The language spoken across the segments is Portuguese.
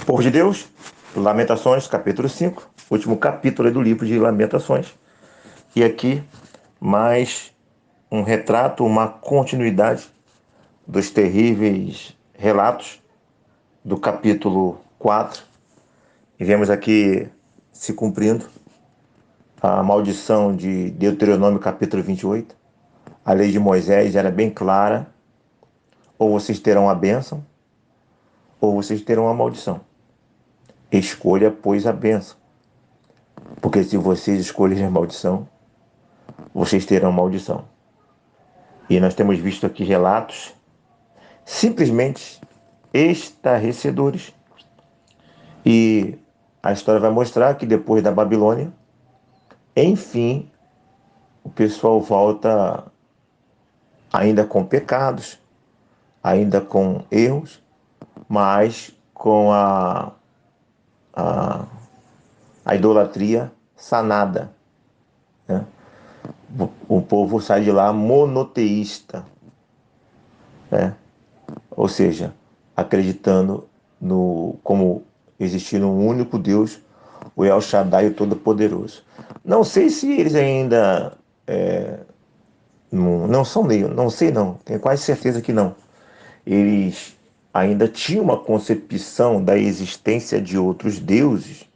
Povo de Deus, Lamentações, capítulo 5, último capítulo do livro de Lamentações. E aqui, mais um retrato, uma continuidade dos terríveis relatos do capítulo 4. E vemos aqui se cumprindo a maldição de Deuteronômio, capítulo 28. A lei de Moisés era bem clara: ou vocês terão a bênção, ou vocês terão a maldição. Escolha, pois, a bênção. Porque se vocês escolherem a maldição, vocês terão maldição. E nós temos visto aqui relatos simplesmente estarrecedores. E a história vai mostrar que depois da Babilônia, enfim, o pessoal volta ainda com pecados, ainda com erros, mas com a, a idolatria sanada, né? O povo sai de lá monoteísta, né? Ou seja, acreditando como existir um único Deus, o El Shaddai, o Todo-Poderoso. Não sei se eles ainda não são meio, não sei não, tenho quase certeza que não. Eles ainda tinham uma concepção da existência de outros deuses,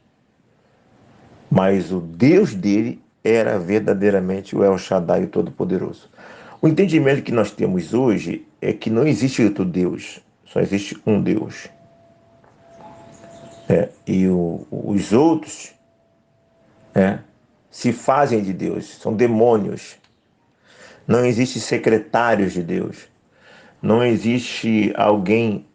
mas o Deus dele era verdadeiramente o El Shaddai, o Todo-Poderoso. O entendimento que nós temos hoje é que não existe outro Deus, só existe um Deus. E os outros se fazem de Deus, são demônios. Não existe secretários de Deus. Não existe alguém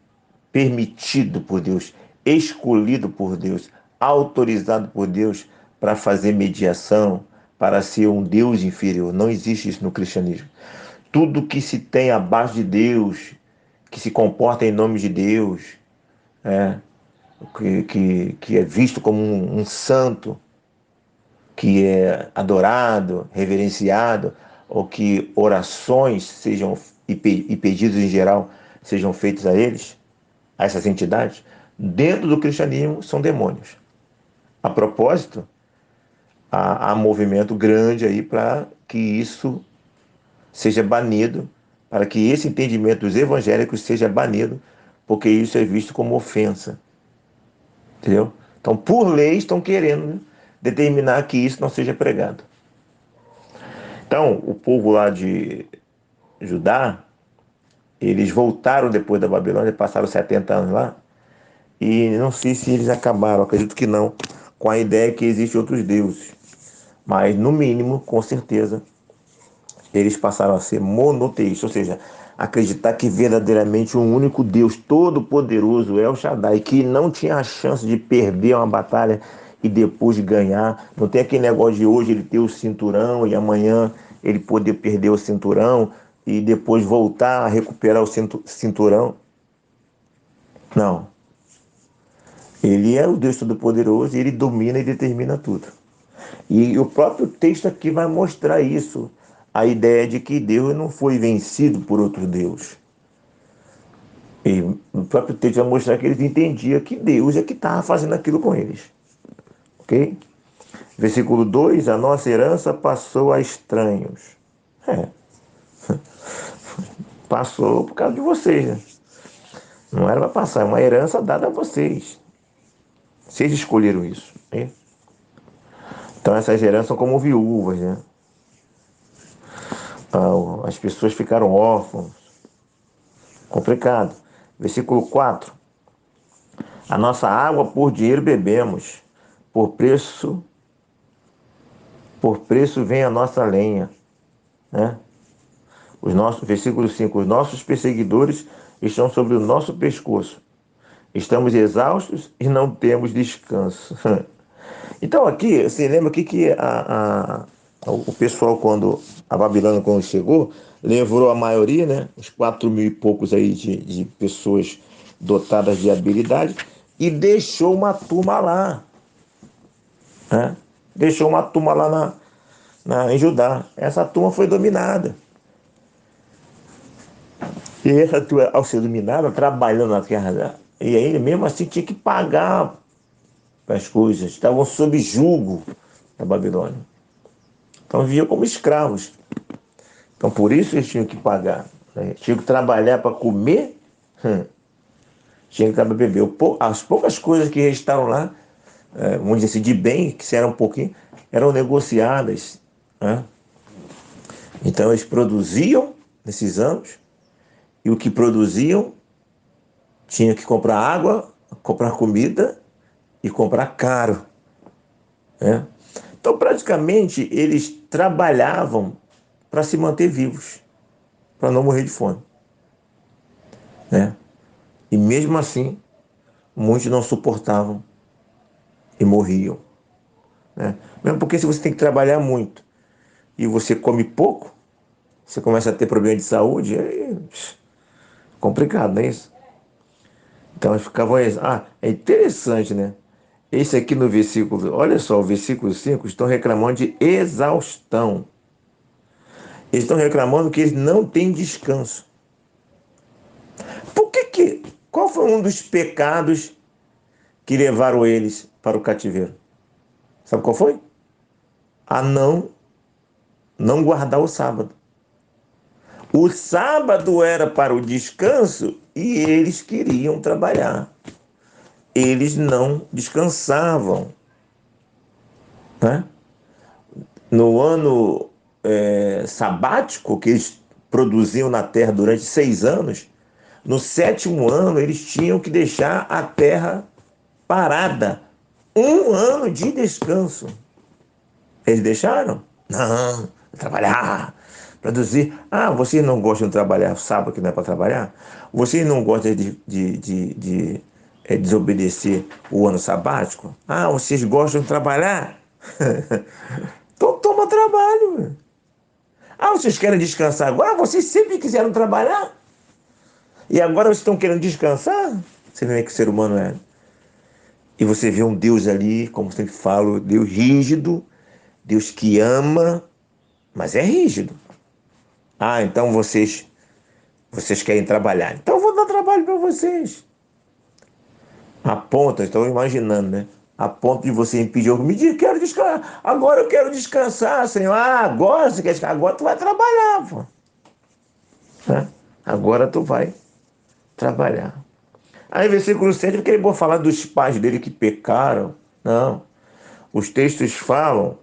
permitido por Deus, escolhido por Deus, autorizado por Deus para fazer mediação, para ser um Deus inferior. Não existe isso no cristianismo. Tudo que se tem abaixo de Deus, que se comporta em nome de Deus, que é visto como um santo, que é adorado, reverenciado, ou que orações sejam e pedidos em geral sejam feitos a eles, a essas entidades, dentro do cristianismo são demônios. A propósito, há movimento grande aí para que isso seja banido, para que esse entendimento dos evangélicos seja banido, porque isso é visto como ofensa. Entendeu? Então, por lei, estão querendo determinar que isso não seja pregado. Então, o povo lá de Judá, eles voltaram depois da Babilônia, passaram 70 anos lá, e não sei se eles acabaram, acredito que não, com a ideia que existem outros deuses. Mas, no mínimo, com certeza, eles passaram a ser monoteístas, ou seja, acreditar que verdadeiramente um único Deus todo-poderoso é o Shaddai, que não tinha a chance de perder uma batalha e depois de ganhar. Não tem aquele negócio de hoje ele ter o cinturão e amanhã ele poder perder o cinturão e depois voltar a recuperar o cinturão. Não. Ele é o Deus Todo-Poderoso e ele domina e determina tudo. E o próprio texto aqui vai mostrar isso. A ideia de que Deus não foi vencido por outro Deus. E o próprio texto vai mostrar que eles entendiam que Deus é que estava fazendo aquilo com eles. Ok? Versículo 2: a nossa herança passou a estranhos. Passou por causa de vocês, né? Não era para passar, é uma herança dada a vocês. Vocês escolheram isso. Né? Então essas heranças são como viúvas, né? As pessoas ficaram órfãos. Complicado. Versículo 4: a nossa água por dinheiro bebemos, por preço vem a nossa lenha, né? Versículo 5: os nossos perseguidores estão sobre o nosso pescoço. Estamos exaustos e não temos descanso. Então aqui, você lembra aqui que o pessoal, quando a Babilônia quando chegou, levou a maioria, né, uns 4.000 e poucos aí de pessoas dotadas de habilidade, e deixou uma turma lá, né? Deixou uma turma lá em Judá. Essa turma foi dominada. E essa turma, ao ser dominada, trabalhando na terra E aí, mesmo assim, tinha que pagar as coisas, estavam sob julgo da Babilônia. Então, viviam como escravos. Então, por isso eles tinham que pagar, né? Tinham que trabalhar para comer, tinham que trabalhar para beber. As poucas coisas que restaram lá, vamos dizer assim, de bem, que se era um pouquinho, eram negociadas, né? Então, eles produziam nesses anos, e o que produziam tinha que comprar água, comprar comida e comprar caro, né? Então, praticamente, eles trabalhavam para se manter vivos, para não morrer de fome, né? E mesmo assim, muitos não suportavam e morriam, né? Mesmo porque se você tem que trabalhar muito e você come pouco, você começa a ter problema de saúde, é complicado, não é isso? Então eles ficavam. É interessante, né? Esse aqui no versículo, olha só, o versículo 5 estão reclamando de exaustão. Eles estão reclamando que eles não têm descanso. Qual foi um dos pecados que levaram eles para o cativeiro? Sabe qual foi? A não guardar o sábado. O sábado era para o descanso e eles queriam trabalhar. Eles não descansavam, né? No ano sabático que eles produziam na terra durante 6 anos, no sétimo ano eles tinham que deixar a terra parada. 1 ano de descanso. Eles deixaram? Não, trabalhar, produzir. Vocês não gostam de trabalhar sábado que não é para trabalhar? Vocês não gostam de desobedecer o ano sabático? Vocês gostam de trabalhar? Então toma trabalho. Vocês querem descansar agora? Vocês sempre quiseram trabalhar? E agora vocês estão querendo descansar? Você vê que o ser humano é. E você vê um Deus ali, como sempre falo, Deus rígido, Deus que ama, mas é rígido. Então vocês querem trabalhar. Então eu vou dar trabalho para vocês. A ponto, estou imaginando, né? A ponto de você impedir me diz, quero descansar. Agora eu quero descansar, Senhor. Agora você quer descansar. Agora tu vai trabalhar, pô. Né? Agora tu vai trabalhar. Aí, versículo 7, porque ele vou falar dos pais dele que pecaram. Não. Os textos falam,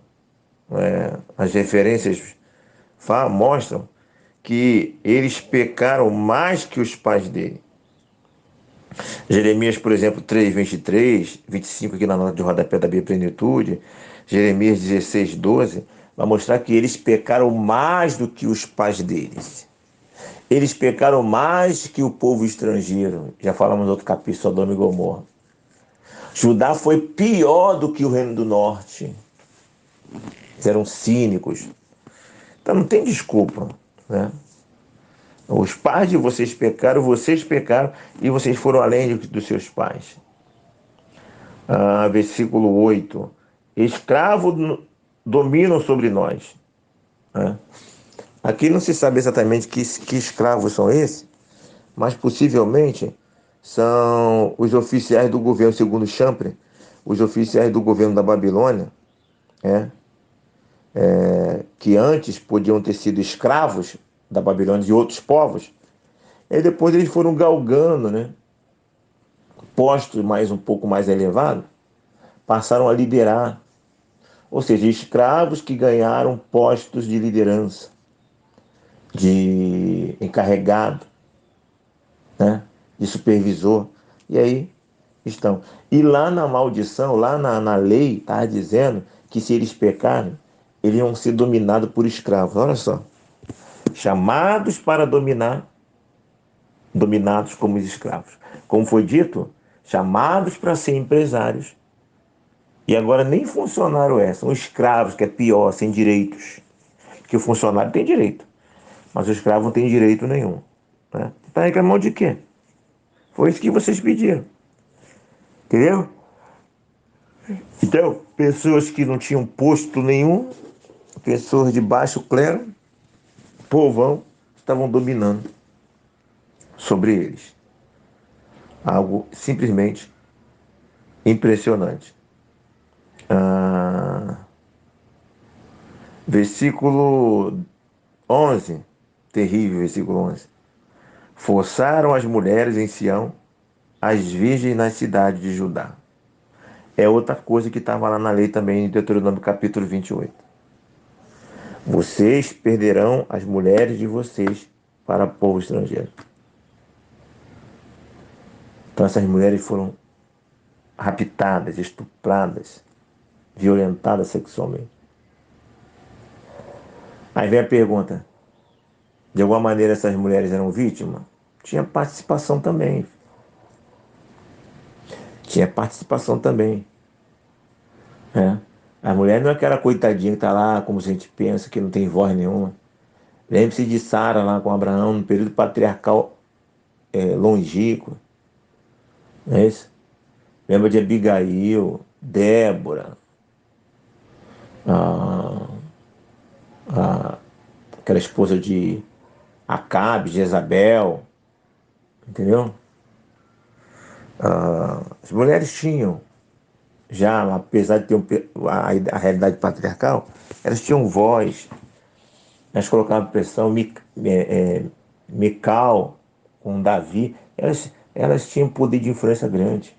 as referências mostram que eles pecaram mais que os pais dele. Jeremias, por exemplo, 3, 23, 25 aqui na nota de rodapé da Bíblia Plenitude, Jeremias 16, 12, vai mostrar que eles pecaram mais do que os pais deles. Eles pecaram mais que o povo estrangeiro. Já falamos no outro capítulo, Sodoma e Gomorra. Judá foi pior do que o Reino do Norte. Eles eram cínicos. Então não tem desculpa, né? Os pais de vocês pecaram e vocês foram além dos seus pais. Versículo 8. Escravos dominam sobre nós, né? Aqui não se sabe exatamente que escravos são esses, mas possivelmente são os oficiais do governo, segundo Champre, os oficiais do governo da Babilônia, né? Que antes podiam ter sido escravos da Babilônia de outros povos, e depois eles foram galgando, né? Postos um pouco mais elevados, passaram a liderar. Ou seja, escravos que ganharam postos de liderança, de encarregado, né? De supervisor. E aí estão. E lá na maldição, lá na lei, está dizendo que se eles pecarem, eles iam ser dominados por escravos. Olha só. Chamados para dominar, dominados como escravos. Como foi dito, chamados para ser empresários. E agora nem funcionário são escravos, que é pior, sem direitos. Porque o funcionário tem direito, mas o escravo não tem direito nenhum, né? Está reclamando de quê? Foi isso que vocês pediram. Entendeu? Então, pessoas que não tinham posto nenhum, pessoas de baixo clero, povão, estavam dominando sobre eles. Algo simplesmente impressionante. Ah, versículo 11, terrível versículo 11. Forçaram as mulheres em Sião, as virgens nas cidades de Judá. É outra coisa que estava lá na lei também, em Deuteronômio capítulo 28. Vocês perderão as mulheres de vocês para povo estrangeiro. Então essas mulheres foram raptadas, estupradas, violentadas sexualmente. Aí vem a pergunta: de alguma maneira essas mulheres eram vítimas? Tinha participação também. Tinha participação também. Né? A mulher não é aquela coitadinha que está lá, como a gente pensa, que não tem voz nenhuma. Lembre-se de Sara lá com Abraão, no período patriarcal longínquo. Não é isso? Lembra de Abigail, Débora, a, aquela esposa de Acabe, Jezabel, entendeu? As mulheres tinham, já apesar de ter a realidade patriarcal, elas tinham voz, elas colocavam pressão, Mical com Davi, elas tinham poder de influência grande.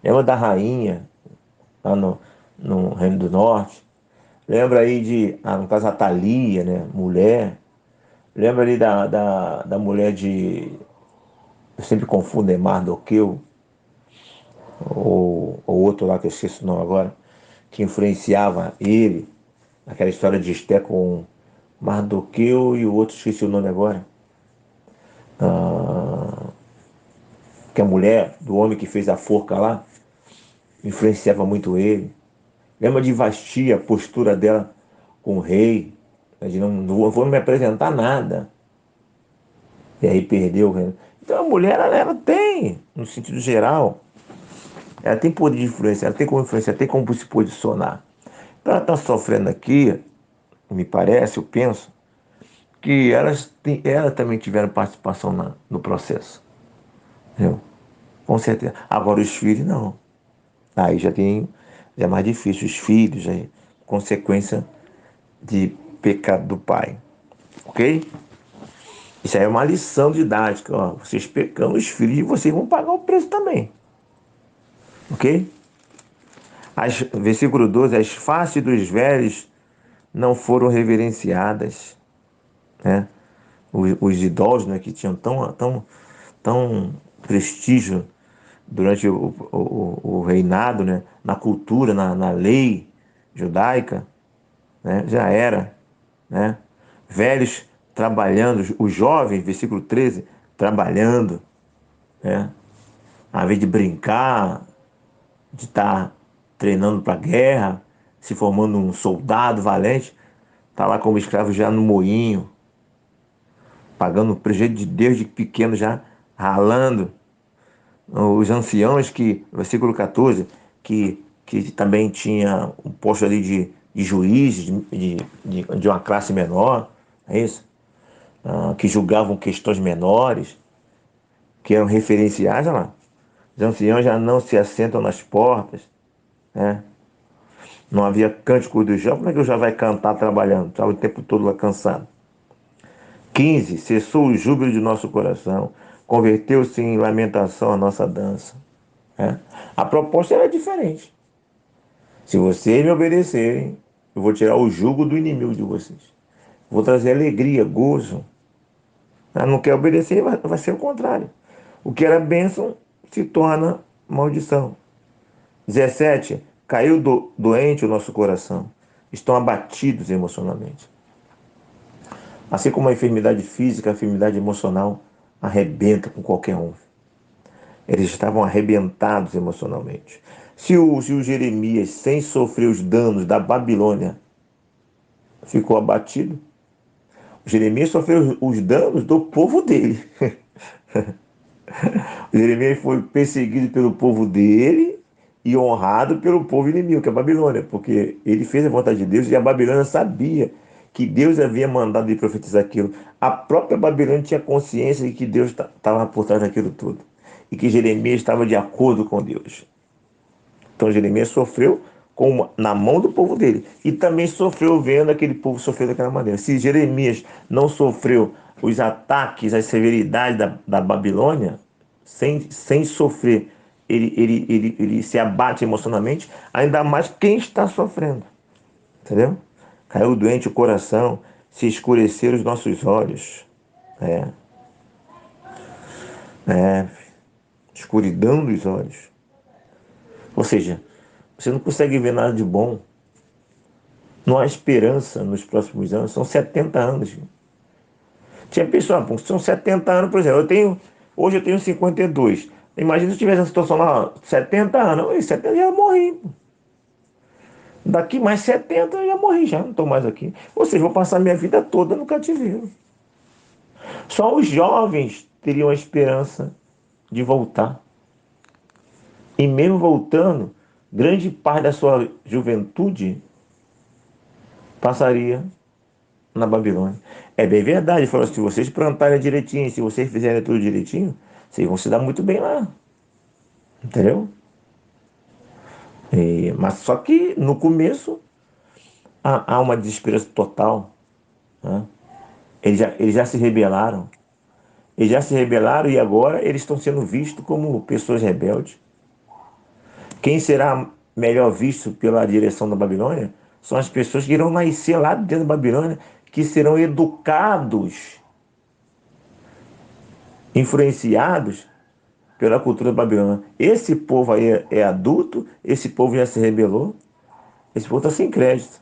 Lembra da rainha lá no Reino do Norte? Lembra aí no caso, a Thalia, né? Mulher. Lembra ali da mulher de. Eu sempre confundo, é Mardoqueu, ou outro lá que eu esqueço o nome agora, que influenciava ele, aquela história de Esté com Mardoqueu e o outro, esqueci o nome agora. Que a mulher do homem que fez a forca lá influenciava muito ele. Lembra de Vasti, a postura dela com o rei, de não vou me apresentar nada. E aí perdeu o reino. Então a mulher, ela tem, no sentido geral, ela tem poder de influência, ela tem como influenciar, ela tem como se posicionar. Então ela está sofrendo aqui, me parece, eu penso, que elas também tiveram participação no processo. Entendeu? Com certeza. Agora os filhos não. Aí já é mais difícil. Os filhos, aí, consequência de pecado do pai. Ok? Isso aí é uma lição didática. Ó. Vocês pecam, os filhos de vocês vão pagar o preço também. Ok? Versículo 12: as faces dos velhos não foram reverenciadas. Né? Os idosos, né, que tinham tão prestígio durante o reinado, né, na cultura, na lei judaica, né, já era. Né? Velhos trabalhando, os jovens, versículo 13, trabalhando, né? Ao invés de brincar, de estar treinando para a guerra, se formando um soldado valente, está lá como escravo já no moinho, pagando o prejuízo de Deus de pequeno já, ralando. Os anciãos que, versículo 14, que também tinha um posto ali de juiz, de uma classe menor, é isso? Que julgavam questões menores, que eram referenciais, olha lá. Os anciãos já não se assentam nas portas, né? Não havia cântico do jovem, como é que o jovem vai cantar trabalhando? Está o tempo todo lá cansado. 15. Cessou o júbilo de nosso coração, converteu-se em lamentação a nossa dança. Né? A proposta era diferente. Se vocês me obedecerem, eu vou tirar o jugo do inimigo de vocês. Vou trazer alegria, gozo. Não quer obedecer, vai ser o contrário. O que era bênção se torna maldição. 17. Caiu doente o nosso coração. Estão abatidos emocionalmente. Assim como a enfermidade física, a enfermidade emocional arrebenta com qualquer um. Eles estavam arrebentados emocionalmente. Se o Jeremias, sem sofrer os danos da Babilônia, ficou abatido, o Jeremias sofreu os danos do povo dele. O Jeremias foi perseguido pelo povo dele e honrado pelo povo inimigo, que é a Babilônia, porque ele fez a vontade de Deus e a Babilônia sabia que Deus havia mandado ele profetizar aquilo. A própria Babilônia tinha consciência de que Deus estava por trás daquilo tudo. e que Jeremias estava de acordo com Deus. Então Jeremias sofreu na mão do povo dele e também sofreu vendo aquele povo sofrer daquela maneira. Se Jeremias não sofreu os ataques, as severidades da Babilônia, sem sofrer, ele se abate emocionalmente, ainda mais quem está sofrendo. Entendeu? Caiu doente o coração, se escureceram os nossos olhos. É, é, escuridão dos olhos. Ou seja, você não consegue ver nada de bom. Não há esperança nos próximos anos. São 70 anos. Tinha pessoa, são 70 anos, por exemplo. Hoje eu tenho 52. Imagina se eu tivesse a situação lá, 70 anos. Eu, 70 já morri. Daqui mais 70 eu já morri, já não estou mais aqui. Ou seja, vou passar minha vida toda no cativeiro. Só os jovens teriam a esperança de voltar. E mesmo voltando, grande parte da sua juventude passaria na Babilônia. É bem verdade. Ele falou: se vocês plantarem direitinho, se vocês fizerem tudo direitinho, vocês vão se dar muito bem lá. Entendeu? Mas só que no começo há uma desesperança total. Né? Eles já se rebelaram. Eles já se rebelaram e agora eles estão sendo vistos como pessoas rebeldes. Quem será melhor visto pela direção da Babilônia são as pessoas que irão nascer lá dentro da Babilônia, que serão educados, influenciados pela cultura babilônica. Esse povo aí é adulto, esse povo já se rebelou, esse povo está sem crédito.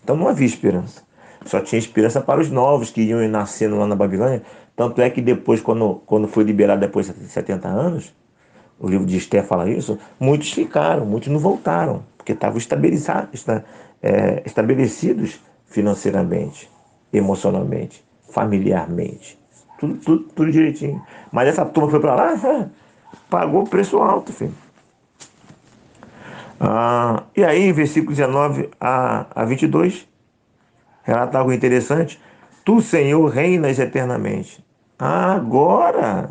Então não havia esperança. Só tinha esperança para os novos que iam nascendo lá na Babilônia. Tanto é que depois, quando foi liberado depois de 70 anos, o livro de Esther fala isso, muitos ficaram, muitos não voltaram, porque estavam estabelecidos financeiramente, emocionalmente, familiarmente. Tudo direitinho. Mas essa turma que foi para lá, pagou preço alto, filho. E aí, versículo 19 a 22, relata algo interessante. Tu, Senhor, reinas eternamente. Agora,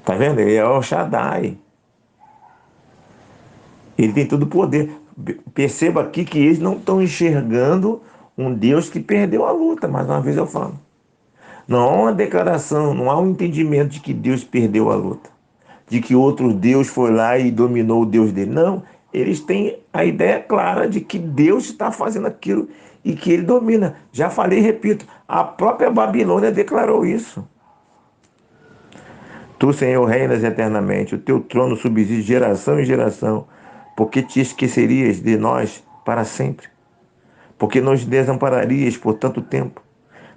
tá vendo? Ele é o Shaddai. Ele tem todo o poder. Perceba aqui que eles não estão enxergando um Deus que perdeu a luta. Mais uma vez eu falo. Não há uma declaração, não há um entendimento de que Deus perdeu a luta. De que outro Deus foi lá e dominou o Deus dele. Não. Eles têm a ideia clara de que Deus está fazendo aquilo e que ele domina. Já falei e repito, a própria Babilônia declarou isso. Tu, Senhor, reinas eternamente, o teu trono subsiste de geração em geração, porque te esquecerias de nós para sempre, porque nos desampararias por tanto tempo.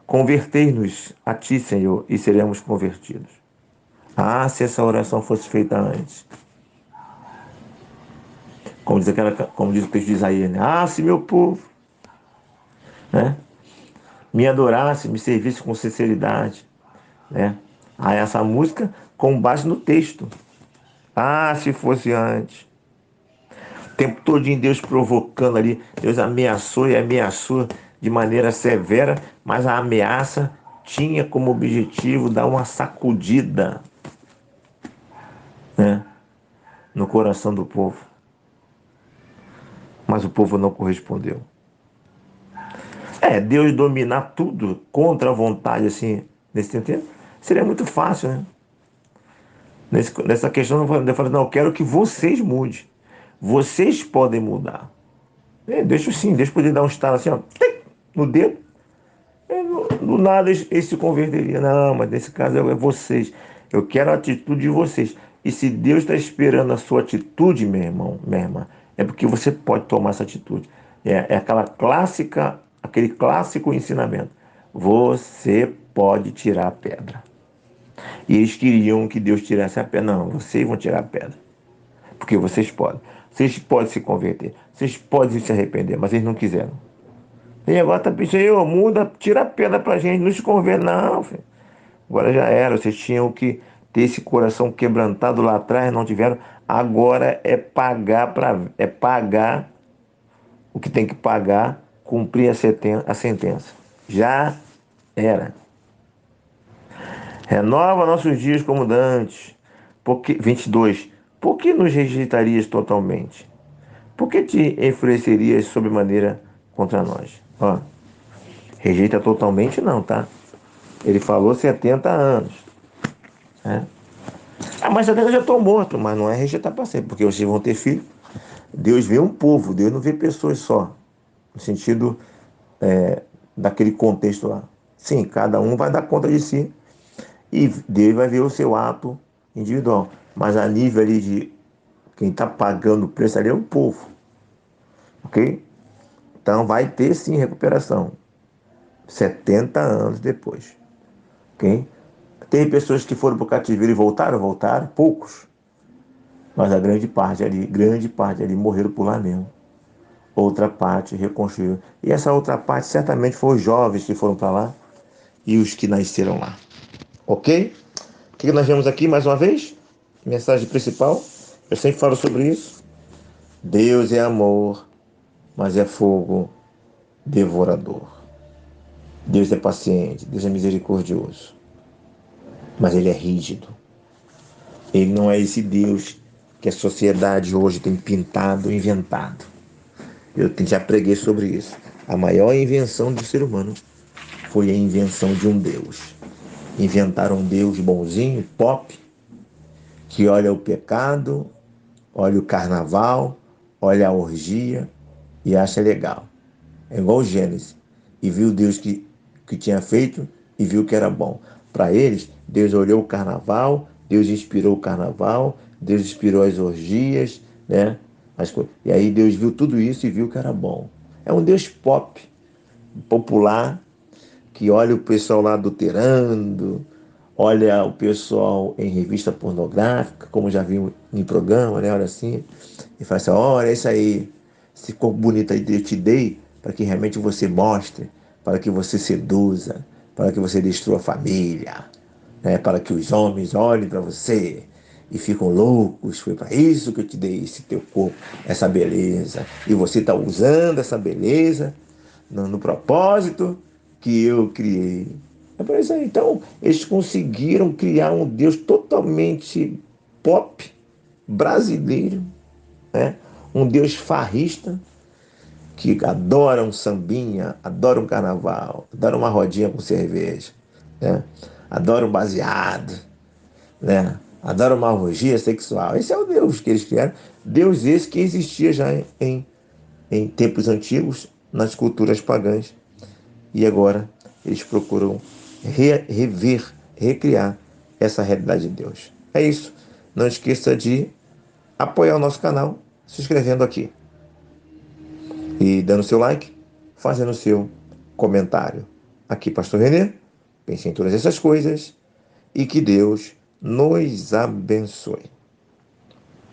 Convertei-nos a ti, Senhor, e seremos convertidos. Se essa oração fosse feita antes. Como diz o texto de Isaías, né? Se meu povo, né, me adorasse, me servisse com sinceridade, né? Essa música com base no texto. Se fosse antes. O tempo todo em Deus provocando ali. Deus ameaçou e ameaçou de maneira severa, mas a ameaça tinha como objetivo dar uma sacudida, né, no coração do povo. Mas o povo não correspondeu. Deus dominar tudo contra a vontade, assim, nesse sentido, seria muito fácil, né? Nessa questão, eu falo, não, eu quero que vocês mudem. Vocês podem mudar. Deus poderia dar um estalo assim, ó, no dedo. Do nada eles se converteriam. Não, mas nesse caso é vocês. Eu quero a atitude de vocês. E se Deus está esperando a sua atitude, meu irmão, minha irmã, é porque você pode tomar essa atitude. É aquele clássico ensinamento. Você pode tirar a pedra. E eles queriam que Deus tirasse a pedra. Não, vocês vão tirar a pedra. Porque vocês podem. Vocês podem se converter. Vocês podem se arrepender, mas eles não quiseram. E agora tá pensando, muda, tira a pedra pra gente, não se converte, não, filho. Agora já era, vocês tinham que ter esse coração quebrantado lá atrás, não tiveram. Agora é pagar o que tem que pagar, cumprir a sentença. Já era. Renova nossos dias como dantes. 22. Por que nos rejeitarias totalmente? Por que te enfurecierias sobremaneira contra nós? Ó, rejeita totalmente não, tá? Ele falou 70 anos, né? Ah, mas eu já estou morto, mas não é rejeitar para sempre, porque vocês vão ter filho. Deus vê um povo, Deus não vê pessoas só, no sentido daquele contexto lá. Sim, cada um vai dar conta de si e Deus vai ver o seu ato individual. Mas a nível ali de quem está pagando o preço ali é o povo, ok? Então vai ter sim recuperação, 70 anos depois, ok? Tem pessoas que foram para o cativeiro e voltaram, poucos, mas a grande parte ali morreram por lá mesmo. Outra parte reconstruiu. E essa outra parte certamente foram os jovens que foram para lá e os que nasceram lá. Ok? O que nós vemos aqui mais uma vez? Mensagem principal. Eu sempre falo sobre isso. Deus é amor, mas é fogo devorador. Deus é paciente, Deus é misericordioso, mas Ele é rígido. Ele não é esse Deus que a sociedade hoje tem pintado, inventado. Eu já preguei sobre isso. A maior invenção do ser humano foi a invenção de um Deus. Inventaram um Deus bonzinho, pop, que olha o pecado, olha o carnaval, olha a orgia e acha legal. É igual o Gênesis. E viu Deus que tinha feito e viu que era bom. Para eles, Deus olhou o carnaval, Deus inspirou o carnaval, Deus inspirou as orgias, né? E aí Deus viu tudo isso e viu que era bom. É um Deus pop, popular, que olha o pessoal lá adulterando, olha o pessoal em revista pornográfica, como já viu em programa, né? Olha assim, e fala assim: olha, isso aí, esse corpo bonito aí eu te dei para que realmente você mostre, para que você seduza, para que você destrua a família, né? Para que os homens olhem para você e ficam loucos. Foi para isso que eu te dei esse teu corpo, essa beleza. E você está usando essa beleza no propósito que eu criei. É por isso aí. Então, eles conseguiram criar um Deus totalmente pop, brasileiro, né? Um Deus farrista, que adora um sambinha, adora um carnaval, adora uma rodinha com cerveja, né? Adora um baseado, né? Adora uma orgia sexual. Esse é o Deus que eles criaram. Deus esse que existia já em tempos antigos, nas culturas pagãs. E agora eles procuram rever, recriar essa realidade de Deus. É isso. Não esqueça de apoiar o nosso canal, se inscrevendo aqui e dando seu like, fazendo seu comentário. Aqui, Pastor Renê, pense em todas essas coisas e que Deus nos abençoe.